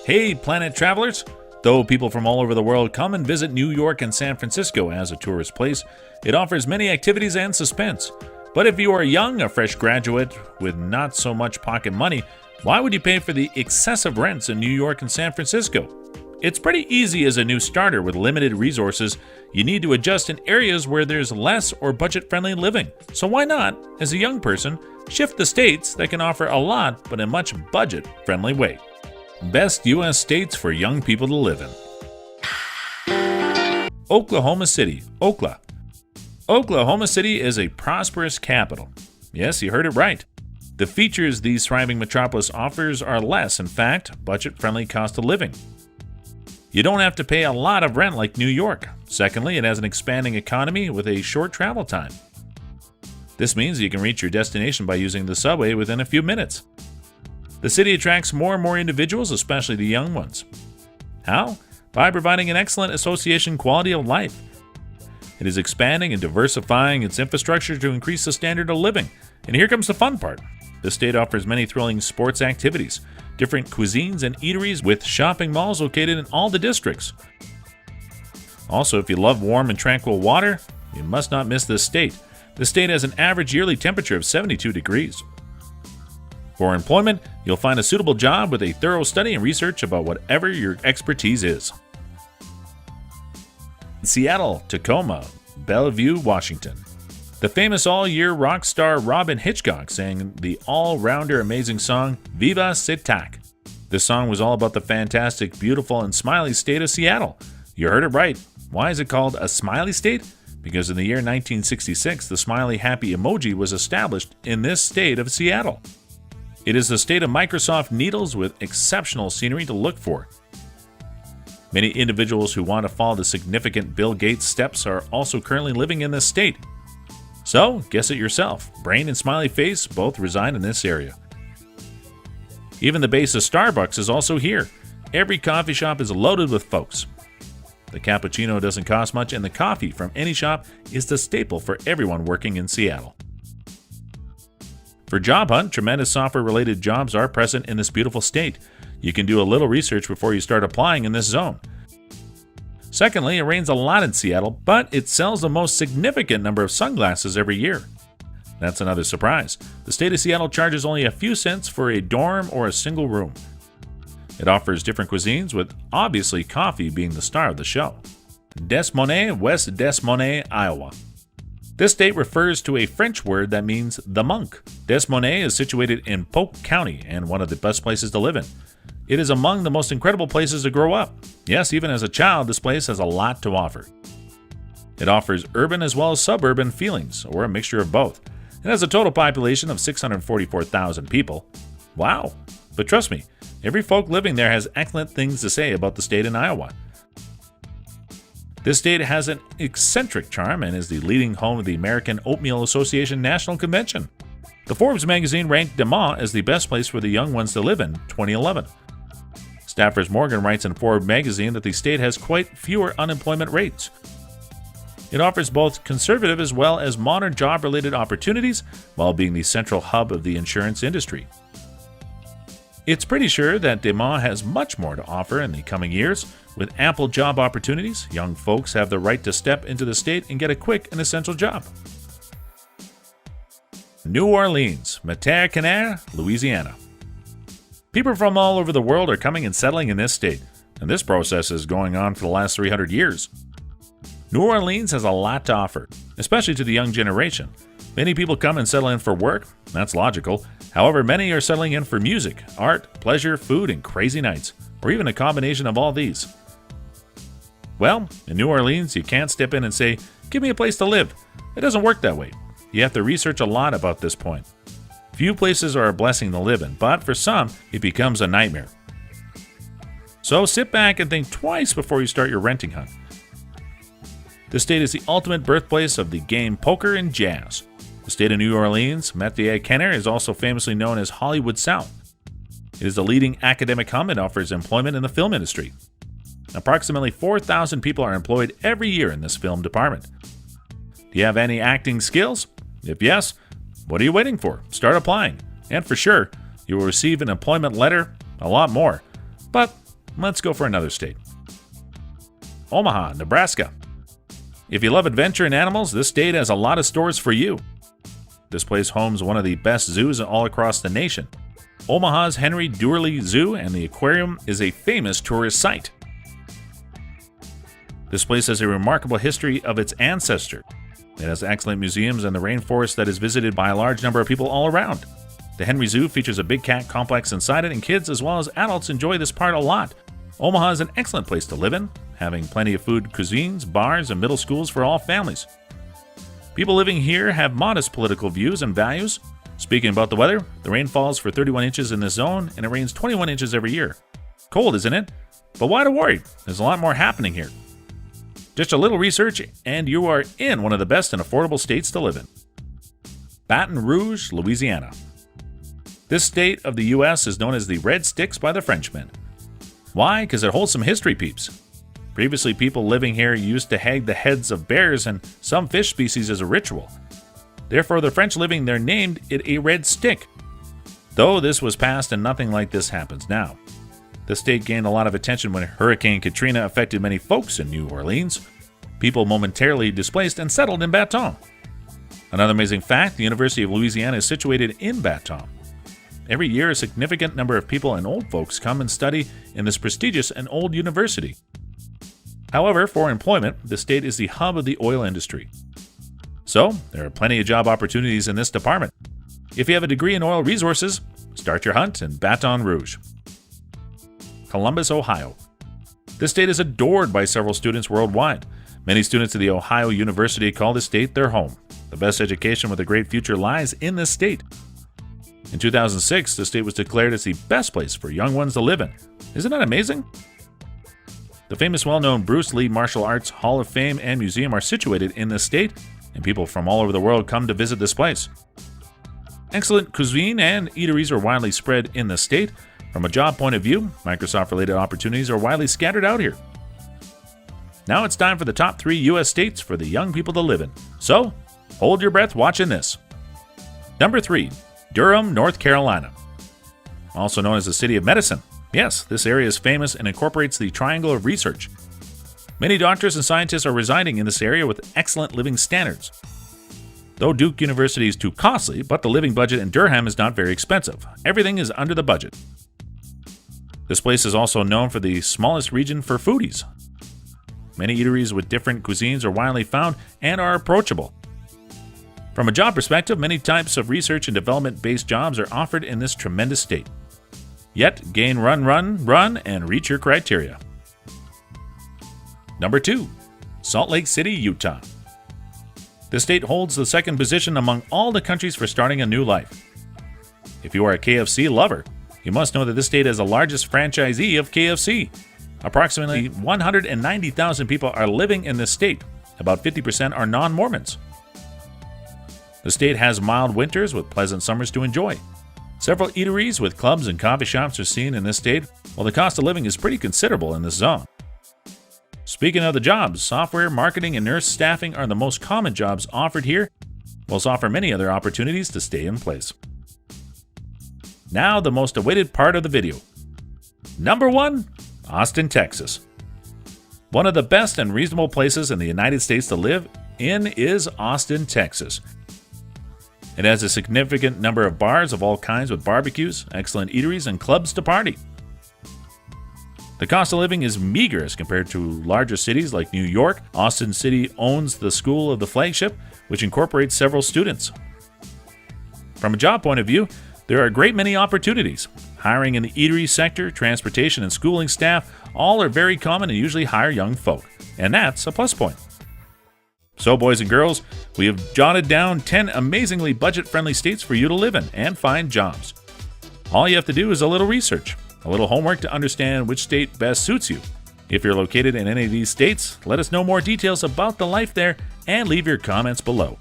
Hey, planet travelers! Though people from all over the world come and visit New York and San Francisco as a tourist place, it offers many activities and suspense. But if you are young, a fresh graduate with not so much pocket money, why would you pay for the excessive rents in New York and San Francisco? It's pretty easy as a new starter with limited resources. You need to adjust in areas where there's less or budget-friendly living. So why not, as a young person, shift to states that can offer a lot but in a much budget-friendly way? Best U.S. states for young people to live in. Oklahoma City, Okla. Oklahoma City is a prosperous capital. Yes, you heard it right. The features these thriving metropolis offers are less, in fact, budget-friendly cost of living. You don't have to pay a lot of rent like New York. Secondly, it has an expanding economy with a short travel time. This means you can reach your destination by using the subway within a few minutes. The city attracts more and more individuals, especially the young ones. How? By providing an excellent association quality of life. It is expanding and diversifying its infrastructure to increase the standard of living. And here comes the fun part. The state offers many thrilling sports activities, different cuisines and eateries with shopping malls located in all the districts. Also, if you love warm and tranquil water, you must not miss this state. The state has an average yearly temperature of 72 degrees. For employment, you'll find a suitable job with a thorough study and research about whatever your expertise is. Seattle, Tacoma, Bellevue, Washington. The famous all-year rock star Robin Hitchcock sang the all-rounder amazing song Viva Sitac. This song was all about the fantastic, beautiful, and smiley state of Seattle. You heard it right. Why is it called a smiley state? Because in the year 1966, the smiley happy emoji was established in this state of Seattle. It is the state of Microsoft needles with exceptional scenery to look for. Many individuals who want to follow the significant Bill Gates steps are also currently living in this state. So, guess it yourself. Brain and smiley face both reside in this area. Even the base of Starbucks is also here. Every coffee shop is loaded with folks. The cappuccino doesn't cost much, and the coffee from any shop is the staple for everyone working in Seattle. For job hunt, tremendous software-related jobs are present in this beautiful state. You can do a little research before you start applying in this zone. Secondly, it rains a lot in Seattle, but it sells the most significant number of sunglasses every year. That's another surprise. The state of Seattle charges only a few cents for a dorm or a single room. It offers different cuisines, with obviously coffee being the star of the show. Des Moines, West Des Moines, Iowa. This state refers to a French word that means the monk. Des Moines is situated in Polk County and one of the best places to live in. It is among the most incredible places to grow up. Yes, even as a child, this place has a lot to offer. It offers urban as well as suburban feelings, or a mixture of both. It has a total population of 644,000 people. Wow! But trust me, every folk living there has excellent things to say about the state in Iowa. This state has an eccentric charm and is the leading home of the American Oatmeal Association National Convention. The Forbes magazine ranked Des Moines as the best place for the young ones to live in 2011. Staffers Morgan writes in Forbes magazine that the state has quite fewer unemployment rates. It offers both conservative as well as modern job-related opportunities while being the central hub of the insurance industry. It's pretty sure that Des Moines has much more to offer in the coming years. With ample job opportunities, young folks have the right to step into the state and get a quick and essential job. New Orleans, Mater-Canaire, Louisiana. People from all over the world are coming and settling in this state, and this process is going on for the last 300 years. New Orleans has a lot to offer, especially to the young generation. Many people come and settle in for work. That's logical. However, many are settling in for music, art, pleasure, food, and crazy nights, or even a combination of all these. Well, in New Orleans, you can't step in and say, "Give me a place to live." It doesn't work that way. You have to research a lot about this point. Few places are a blessing to live in, but for some, it becomes a nightmare. So sit back and think twice before you start your renting hunt. The state is the ultimate birthplace of the game poker and jazz. The state of New Orleans, Mater-Canaire, is also famously known as Hollywood South. It is the leading academic hub and offers employment in the film industry. Approximately 4,000 people are employed every year in this film department. Do you have any acting skills? If yes, what are you waiting for? Start applying. And for sure, you will receive an employment letter, a lot more. But Let's go for another state. Omaha, Nebraska. If you love adventure and animals, this state has a lot of stores for you. This place homes one of the best zoos all across the nation. Omaha's Henry Doorly Zoo and the aquarium is a famous tourist site. This place has a remarkable history of its ancestor. It has excellent museums and the rainforest that is visited by a large number of people all around. The Henry Zoo features a big cat complex inside it, and kids as well as adults enjoy this part a lot. Omaha is an excellent place to live in, having plenty of food cuisines, bars, and middle schools for all families. People living here have modest political views and values. Speaking about the weather, the rain falls for 31 inches in this zone, and it rains 21 inches every year. Cold, isn't it? But why to worry? There's a lot more happening here. Just a little research, and you are in one of the best and affordable states to live in. Baton Rouge, Louisiana. This state of the U.S. is known as the Red Sticks by the Frenchmen. Why? Because it holds some history, peeps. Previously, people living here used to hang the heads of bears and some fish species as a ritual. Therefore, the French living there named it a red stick. Though this was past and nothing like this happens now. The state gained a lot of attention when Hurricane Katrina affected many folks in New Orleans. People momentarily displaced and settled in Baton. Another amazing fact, the University of Louisiana is situated in Baton. Every year, a significant number of people and old folks come and study in this prestigious and old university. However, for employment, the state is the hub of the oil industry. So, there are plenty of job opportunities in this department. If you have a degree in oil resources, start your hunt in Baton Rouge. Columbus, Ohio. This state is adored by several students worldwide. Many students at the Ohio University call this state their home. The best education with a great future lies in this state. In 2006, the state was declared as the best place for young ones to live in. Isn't that amazing? The famous well-known Bruce Lee Martial Arts Hall of Fame and Museum are situated in this state, and people from all over the world come to visit this place. Excellent cuisine and eateries are widely spread in the state. From a job point of view, Microsoft-related opportunities are widely scattered out here. Now it's time for the top 3 U.S. states for the young people to live in. So, hold your breath watching this. Number 3, Durham, North Carolina. Also known as the City of Medicine. Yes, this area is famous and incorporates the Triangle of Research. Many doctors and scientists are residing in this area with excellent living standards. Though Duke University is too costly, but the living budget in Durham is not very expensive. Everything is under the budget. This place is also known for the smallest region for foodies. Many eateries with different cuisines are widely found and are approachable. From a job perspective, many types of research and development-based jobs are offered in this tremendous state. Yet, gain run, and reach your criteria. Number 2, Salt Lake City, Utah. The state holds the second position among all the countries for starting a new life. If you are a KFC lover, you must know that this state has the largest franchisee of KFC. Approximately 190,000 people are living in this state. About 50% are non-Mormons. The state has mild winters with pleasant summers to enjoy. Several eateries with clubs and coffee shops are seen in this state, while the cost of living is pretty considerable in this zone. Speaking of the jobs, software, marketing, and nurse staffing are the most common jobs offered here, while offer many other opportunities to stay in place. Now, the most awaited part of the video. Number 1, Austin, Texas. One of the best and reasonable places in the United States to live in is Austin, Texas. It has a significant number of bars of all kinds with barbecues, excellent eateries, and clubs to party. The cost of living is meager as compared to larger cities like New York. Austin City owns the School of the Flagship, which incorporates several students. From a job point of view, there are a great many opportunities. Hiring in the eatery sector, transportation, and schooling staff all are very common and usually hire young folk. And that's a plus point. So, boys and girls, we have jotted down 10 amazingly budget-friendly states for you to live in and find jobs. All you have to do is a little research, a little homework to understand which state best suits you. If you're located in any of these states, let us know more details about the life there and leave your comments below.